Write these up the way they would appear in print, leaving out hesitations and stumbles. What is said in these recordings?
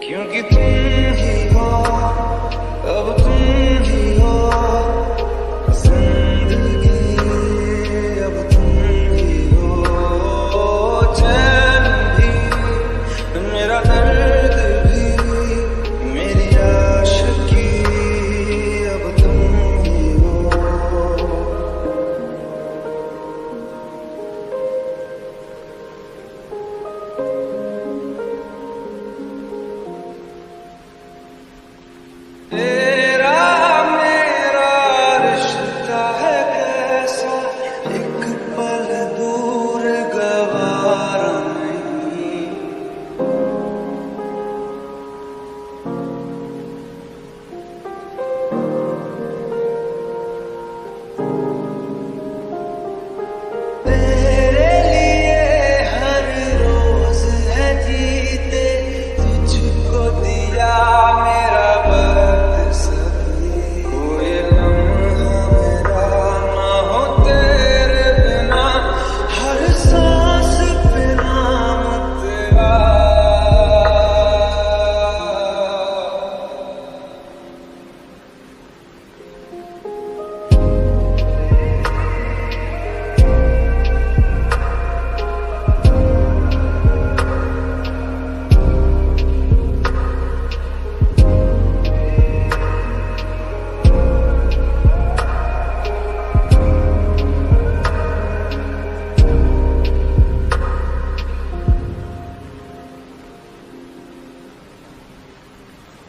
क्योंकि तुम ही हो, अब तुम ही हो जिंदगी, अब तुम ही हो चैन भी, मेरा दर्द भी, मेरी आशिकी, अब तुम ही हो। तेरा मेरा रिश्ता है कैसा, एक पल दूर गवारा नहीं। तेरे लिए हर रोज है जीते, तुझको दिया मेरा वक्त सभी। कोई लम्हा मेरा ना हो तेरे बिना, हर सांस पे नाम तेरा।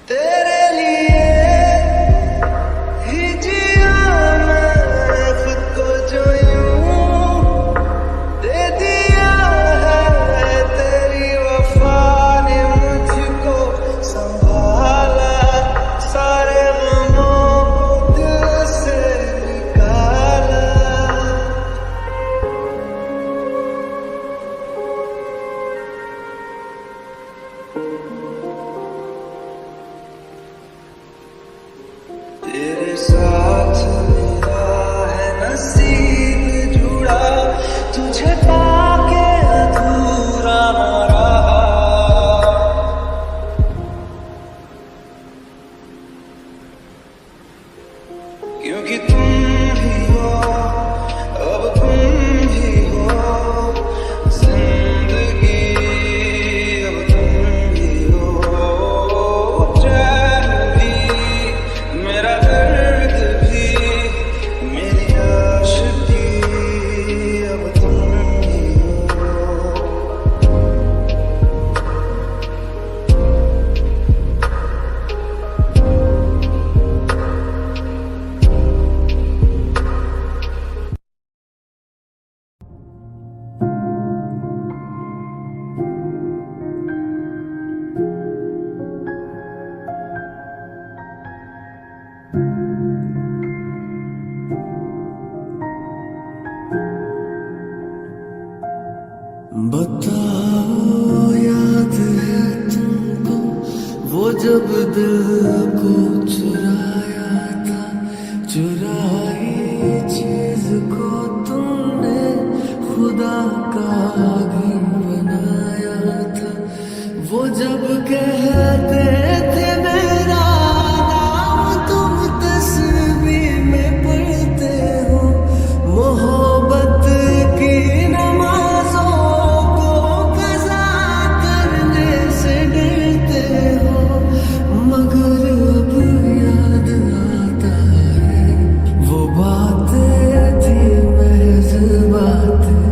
तेरे लिए ही जिया मैं खुद को, जो यूं दे दिया है तेरी वफा ने मुझको संभाला, सारे गमों को दिल से निकाला। तेरे साथ मेरा है नसीब जुड़ा, तुझे पाके अधूरा ना रहा। क्योंकि तुम ही हो, अब तुम ही हो जिंदगी, अब तुम ही हो चैन भी, मेरा दर्द भी, मेरी आशिकी, अब तुम ही हो। बताओ याद है तुमको वो जब दिल को चुराया था, चुराई चीज को तुमने खुदा का घर बनाया था। वो जब कहते थे मेरा नाम तुम तस्वीर में पढ़ते हो, मोहब्बत की नमाजों को कज़ा करने से डरते हो, मगर अब याद आता है वो बातें थी महज बातें,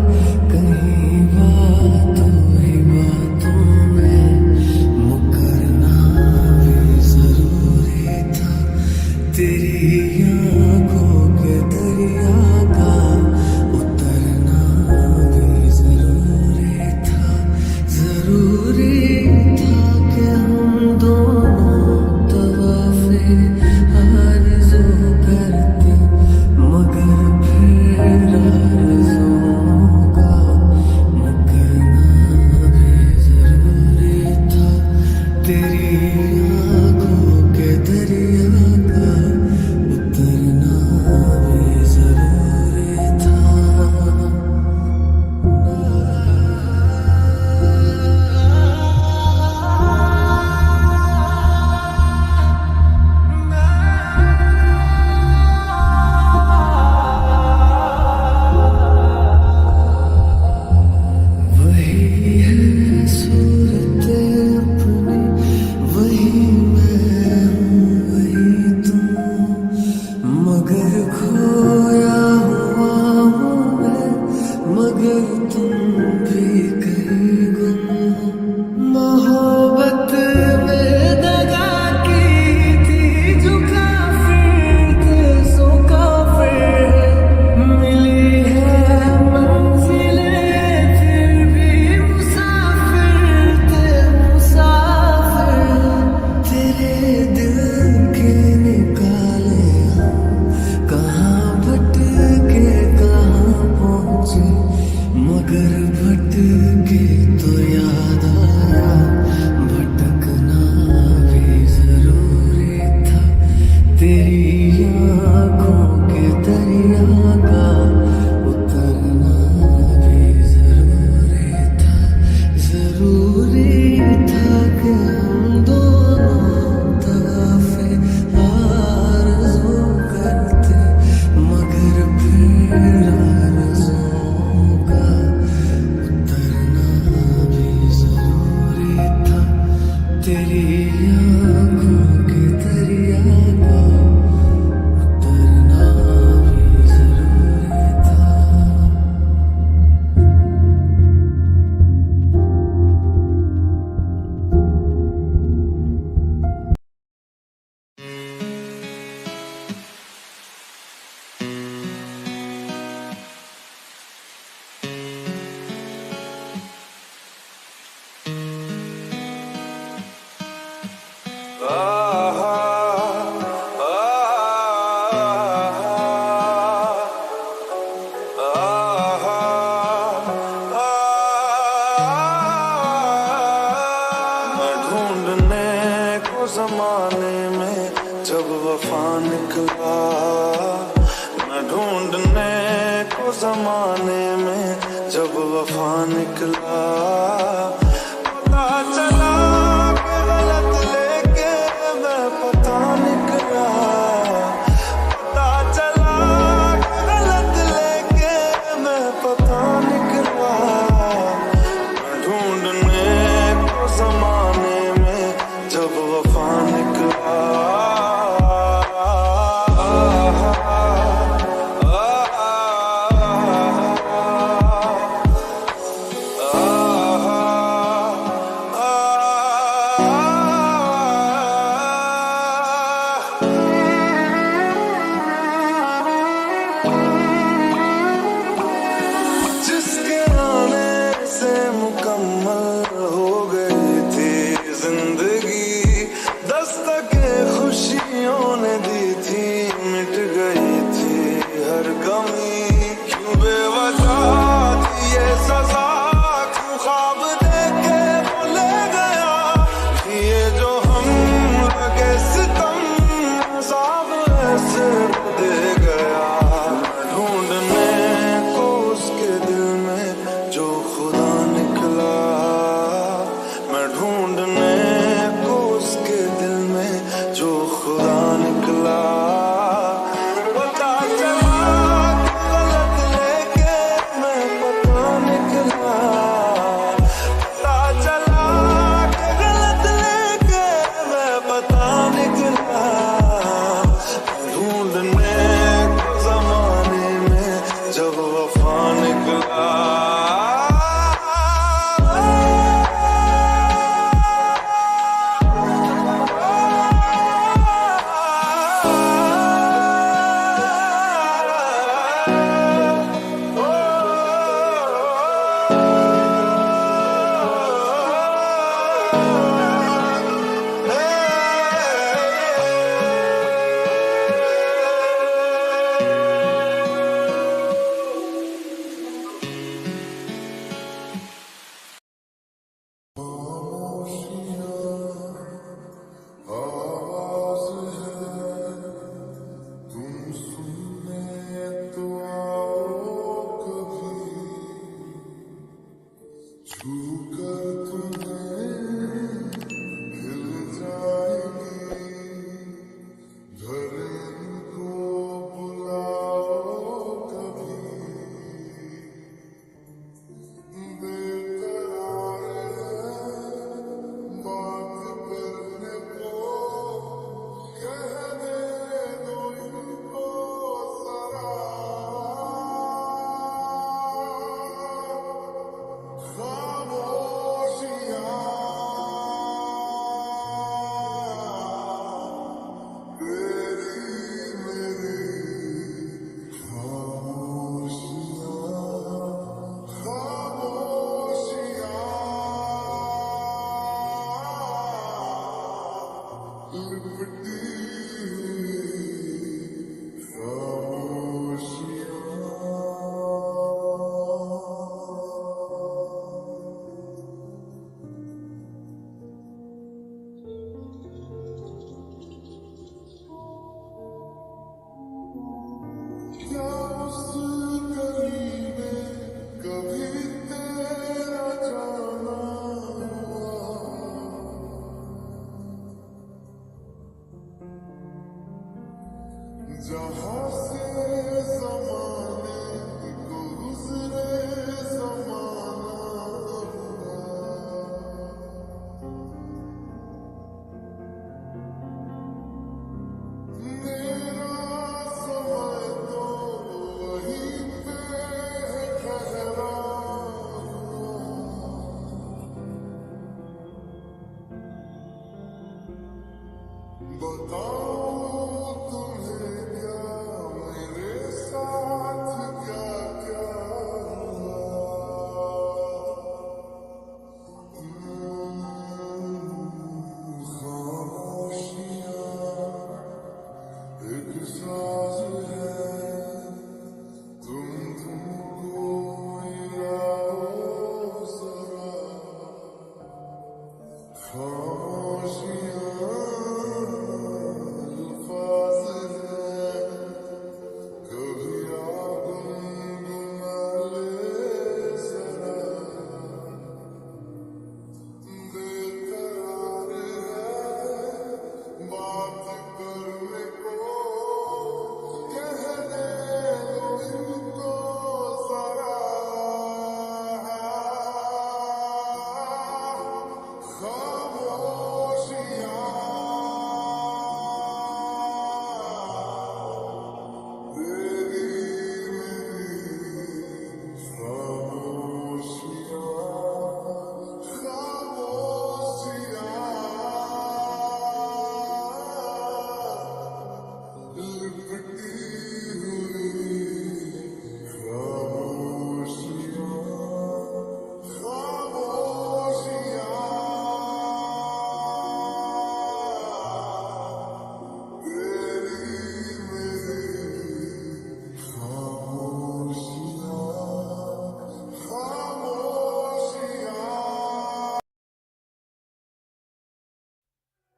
कहीं बातों ही बातों में मुकरना तेरी आँखों के दरिया का उतरना भी जरूरी था। मैं ढूंढने को जमाने में जब वफा निकला, मैं ढूंढने को जमाने में जब वफा निकला, पता चला कि गलत लेके मैं पता निकला, पता चला कि गलत लेके मैं पता निकला। मैं ढूंढने को जमाने में जब वफा निकला, जिसके आने से मुकम्मल हो गई थी जिंदगी, दस्तके खुशियों ने दी थी, मिट गई थी हर कमी। क्यों बेवजह थी ये सजा, क्यों ख्वाब देके वो ले गया, ये जो हम लगे सितम अज़ाब ऐसे दे गया। ढूंढने को उसके दिल में जो खुदा निकला, मैं ढूंढने को उसके दिल में जो खुदा निकला, पता चला कि गलत लेके मैं पता निकला, पता चला कि गलत लेके मैं पता निकला। ढूंढने को जमाने में जब वफा निकला, जहाँ से ज़माने को गुज़रे ज़माना हुआ,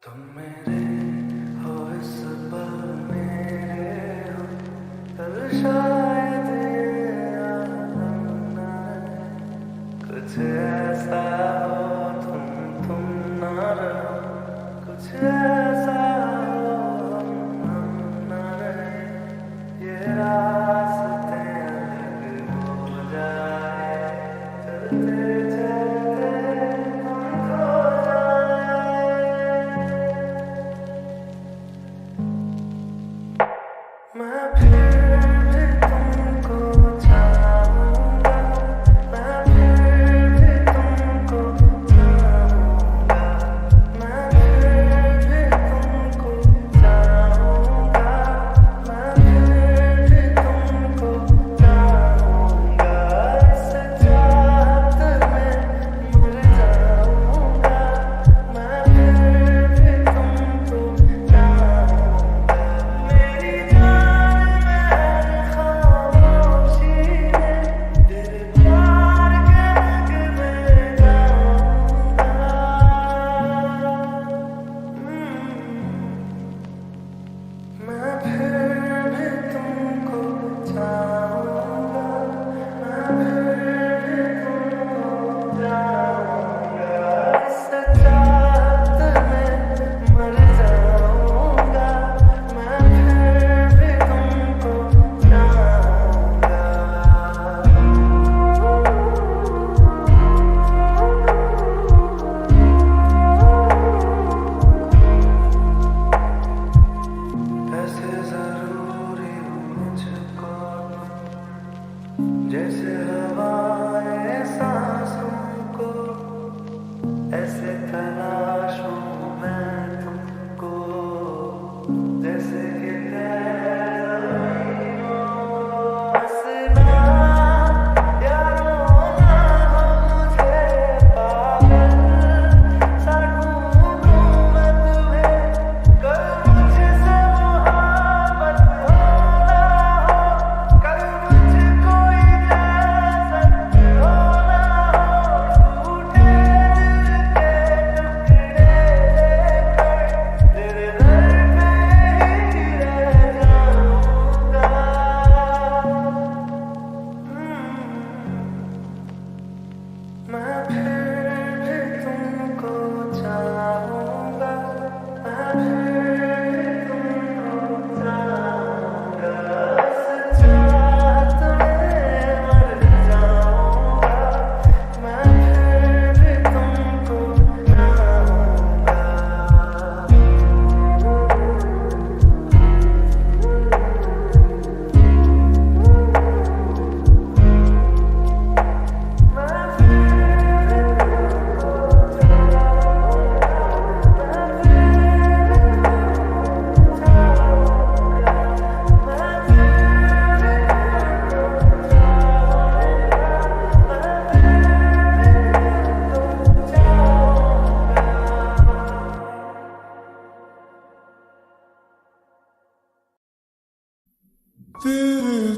तुम मेरे हो इस पल मेरे हो, कल शायद ये आलम न रहे। कुछ ऐसा हो तुम न रहो, कुछ ऐसा हो हम न रहे। ये रास्ते अलग हो जाए, चलते चलते हम खो जाए। मैं फिर भी तुमको चाहूँगा, मैं फिर भी तुमको चाहूँगा, मैं फिर भी तुमको चाहूँगा, मैं फिर भी तुमको चाहूँगा। इस चाहत में मर जाऊँगा, मैं फिर भी तुमको चाहूँगा। मेरी जान में खामोशी में तेरे प्यार के रंग में जाऊँगा। मैं फिर भी तुमको चाहूँगा, मैं फिर भी तुमको चाहूँगा। इस चाहत में मर जाऊँगा, मैं फिर भी तुमको चाहूँगा। ऐसे जरूरी हो मुझको जैसे हवाएं सांसों को, ऐसे तलाशूं मैं तुमको जैसे कि हंसना या रोना हो मुझे पागल सा ढूंढूं मैं तुम्हें। कल मुझसे मोहब्बत हो ना हो, कल मुझको इजाज़त हो ना हो, टूटे दिल के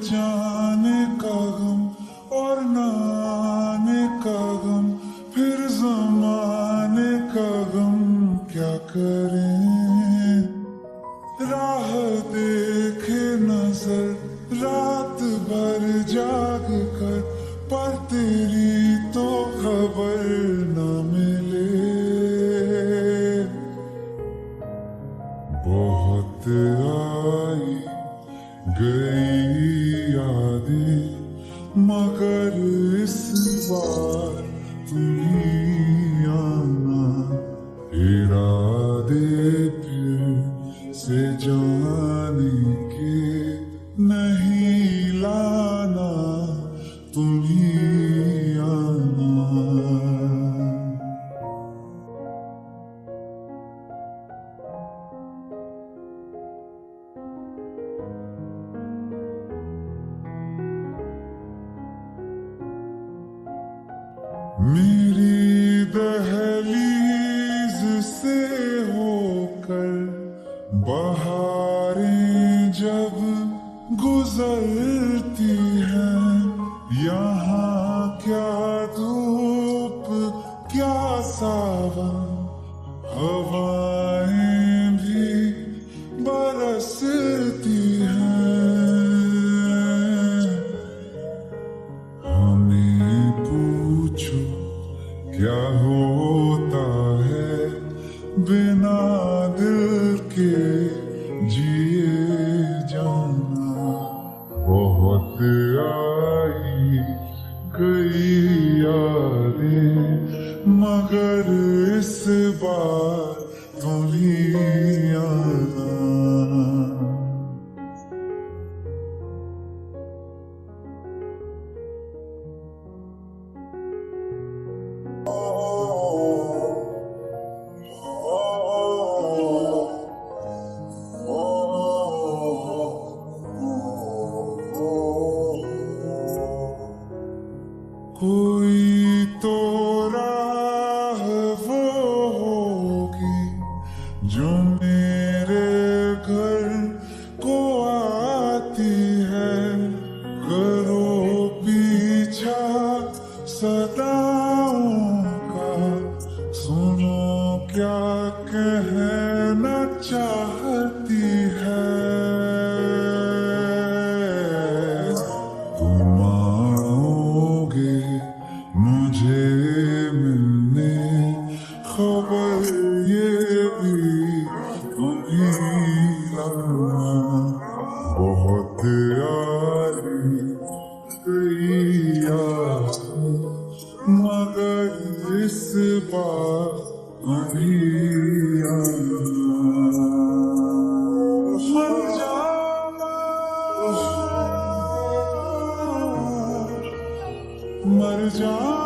जाने का गम और ना आने का गम, फिर जमाने का गम क्या करें। राह देखे नजर रात भर जाग कर, पर तेरी तो खबर न मिले। बहुत आई गई यादें, मगर इस बार तुम ही आना। इरादे फिर से जाने के नहीं लाना, तुम ही आना। मेरी दहलीज से होकर बहारें जब गुजरती हैं, यहाँ क्या धूप क्या सावन, हवाएं भी बरसती हैं। हमें पूछो क्या होता है बिना दिल के जिए जाना। बहुत आई गई यादें, मगर इस बार तुम ही आना। कोई तो राह वो होगी जो मेरे घर को आती है। करो पीछा सदाओं का, सुनो क्या कहना चाहती है। तुम आओगे मुझे मिलने, खबर ये भी तुम ही लाना। बहुत आई गई यादें, मगर इस बार तुम ही आना। मर जाना, मर जाना।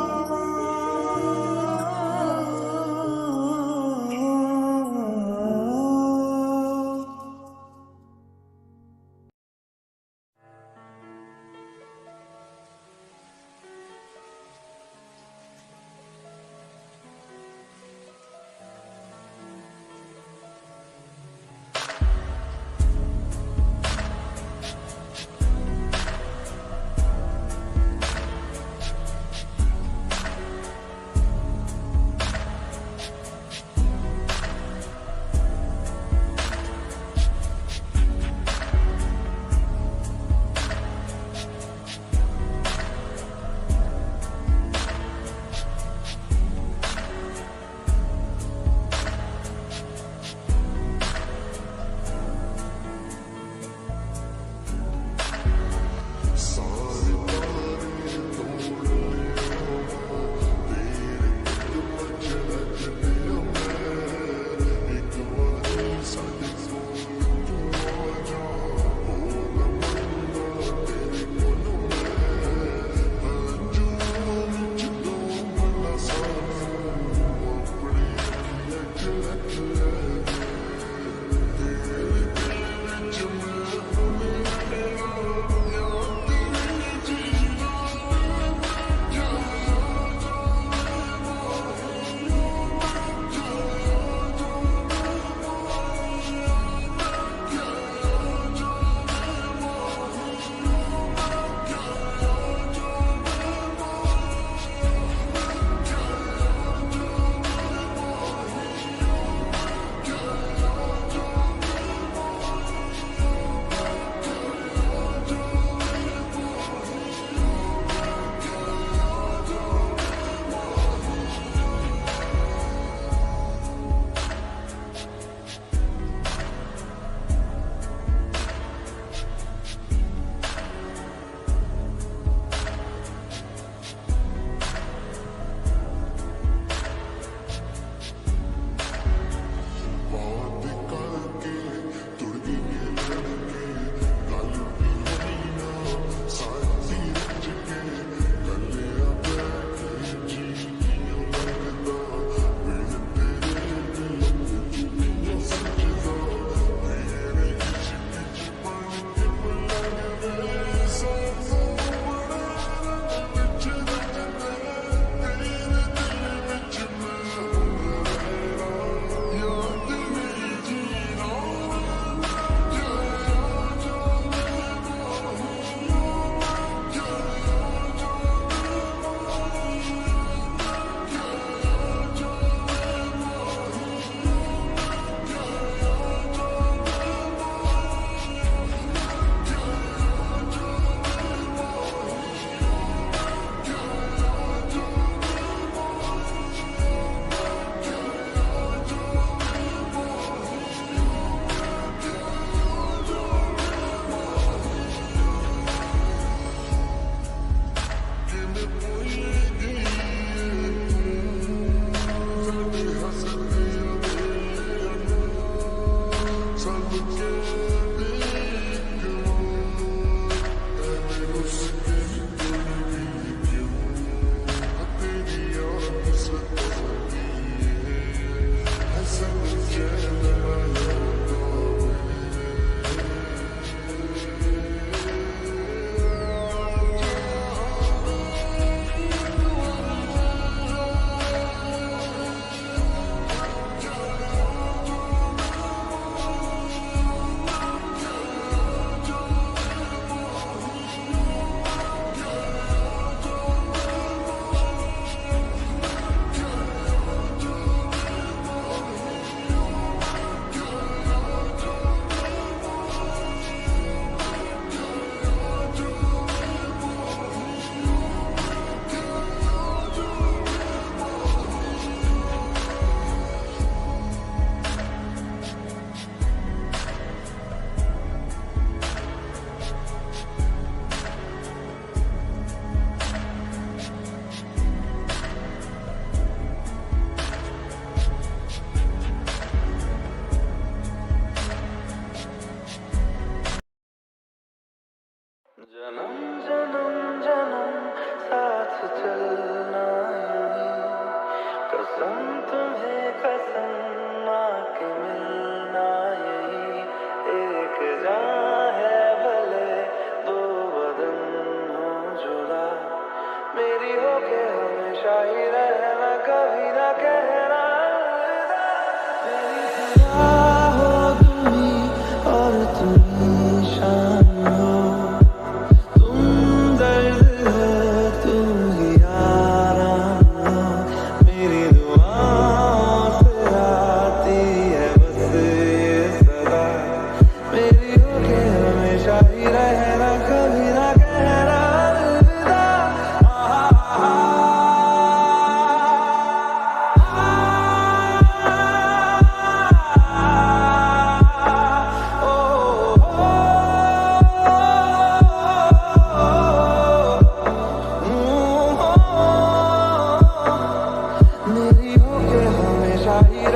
चाहिए